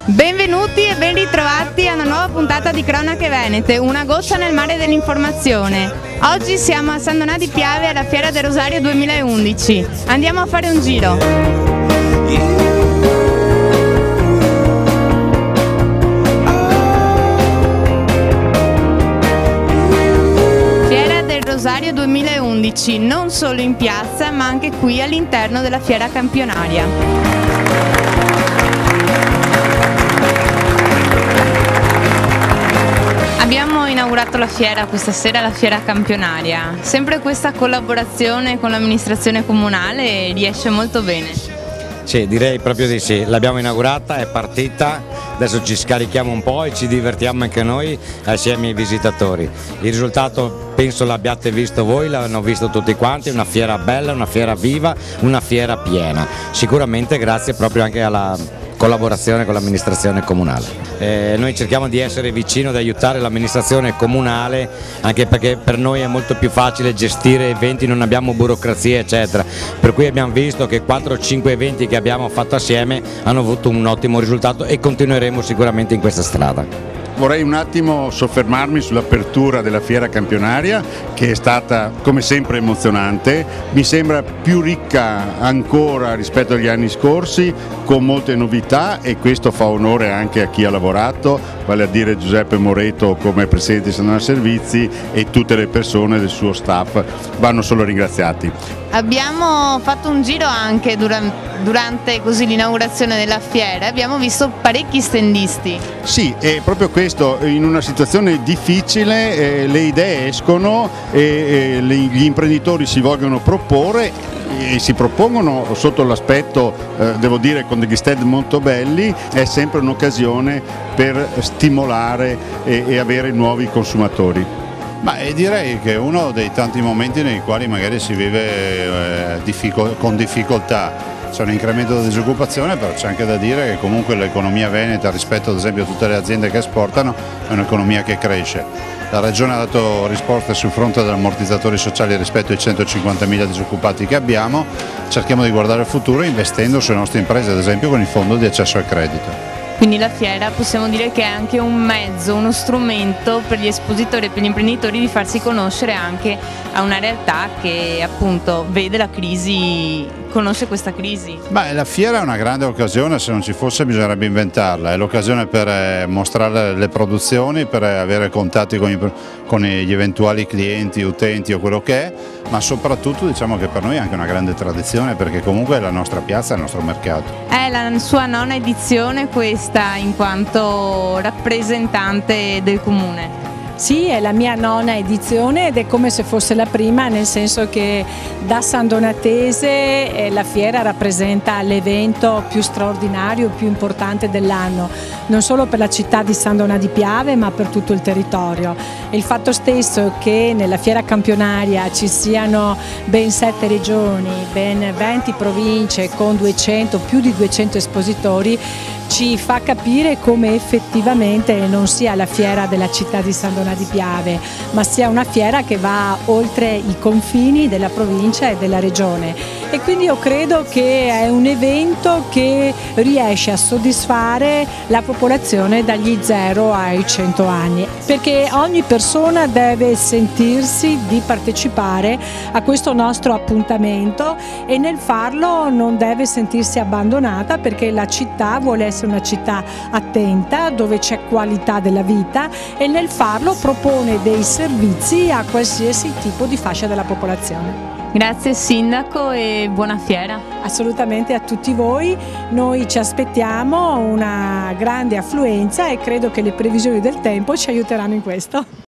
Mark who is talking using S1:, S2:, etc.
S1: Benvenuti e ben ritrovati a una nuova puntata di Cronache Venete, una goccia nel mare dell'informazione. Oggi siamo a San Donà di Piave alla Fiera del Rosario 2011. Andiamo a fare un giro. Fiera del Rosario 2011, non solo in piazza ma anche qui all'interno della fiera campionaria. Abbiamo inaugurato la fiera questa sera, la fiera campionaria. Sempre questa collaborazione con l'amministrazione comunale riesce molto bene.
S2: Sì, direi proprio di sì. L'abbiamo inaugurata, è partita, adesso ci scarichiamo un po' e ci divertiamo anche noi assieme ai visitatori. Il risultato penso l'abbiate visto voi, l'hanno visto tutti quanti, una fiera bella, una fiera viva, una fiera piena. Sicuramente grazie proprio anche alla collaborazione con l'amministrazione comunale. Noi cerchiamo di essere vicino, di aiutare l'amministrazione comunale, anche perché per noi è molto più facile gestire eventi, non abbiamo burocrazia eccetera, per cui abbiamo visto che 4 o 5 eventi che abbiamo fatto assieme hanno avuto un ottimo risultato e continueremo sicuramente in questa strada.
S3: Vorrei un attimo soffermarmi sull'apertura della fiera campionaria, che è stata come sempre emozionante, mi sembra più ricca ancora rispetto agli anni scorsi, con molte novità, e questo fa onore anche a chi ha lavorato, vale a dire Giuseppe Moreto come Presidente di San Donà Servizi e tutte le persone del suo staff, vanno solo ringraziati.
S1: Abbiamo fatto un giro anche durante l'inaugurazione della fiera, abbiamo visto parecchi standisti.
S3: Sì, è proprio questo, in una situazione difficile le idee escono e gli imprenditori si vogliono proporre e si propongono sotto l'aspetto, devo dire, con degli stand molto belli. È sempre un'occasione per stimolare e avere nuovi consumatori.
S4: Direi che è uno dei tanti momenti nei quali magari si vive con difficoltà, c'è un incremento della disoccupazione, però c'è anche da dire che comunque l'economia veneta rispetto ad esempio a tutte le aziende che esportano è un'economia che cresce. La Regione ha dato risposte sul fronte degli ammortizzatori sociali rispetto ai 150.000 disoccupati che abbiamo, cerchiamo di guardare al futuro investendo sulle nostre imprese, ad esempio con il fondo di accesso al credito.
S1: Quindi la fiera possiamo dire che è anche un mezzo, uno strumento per gli espositori e per gli imprenditori di farsi conoscere anche a una realtà che appunto vede la crisi, conosce questa crisi.
S4: La fiera è una grande occasione, se non ci fosse bisognerebbe inventarla, è l'occasione per mostrare le produzioni, per avere contatti con gli eventuali clienti, utenti o quello che è, ma soprattutto diciamo che per noi è anche una grande tradizione, perché comunque è la nostra piazza, è il nostro mercato.
S1: È la sua 9ª edizione questa in quanto rappresentante del comune.
S5: Sì, è la mia 9ª edizione ed è come se fosse la prima, nel senso che da San Donatese la fiera rappresenta l'evento più straordinario, più importante dell'anno, non solo per la città di San Donà di Piave ma per tutto il territorio. E il fatto stesso che nella fiera campionaria ci siano ben 7 regioni, ben 20 province con più di 200 espositori ci fa capire come effettivamente non sia la fiera della città di San Donà di Piave, ma sia una fiera che va oltre i confini della provincia e della regione. E quindi io credo che è un evento che riesce a soddisfare la popolazione dagli 0 ai 100 anni, perché ogni persona deve sentirsi di partecipare a questo nostro appuntamento e nel farlo non deve sentirsi abbandonata, perché la città vuole essere una città attenta, dove c'è qualità della vita, e nel farlo propone dei servizi a qualsiasi tipo di fascia della popolazione.
S1: Grazie Sindaco e buona fiera.
S5: Assolutamente a tutti voi, noi ci aspettiamo una grande affluenza e credo che le previsioni del tempo ci aiuteranno in questo.